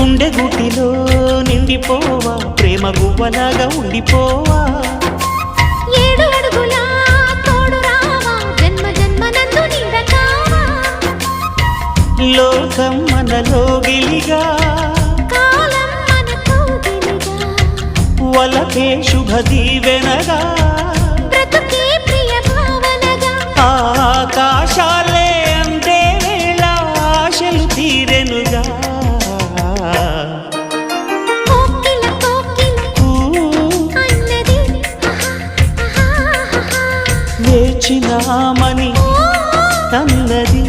గుండె గుటిలో నిండిపోవా ప్రేమ గువ్వలాగా ఉండిపోవా 7 అడుగుల తోడు రావా జన్మ జన్మనందు నీడకావా లోకం మనలో గిలిగా కాలం మనతో గిలిగా వలకే శుభ దీవెనగా బ్రతుకే ప్రియ భావనగా ఆకాశాలే అందే వేళ ఆశలు తీరెనుగా కోకిల అన్నది వేచినామని అన్నది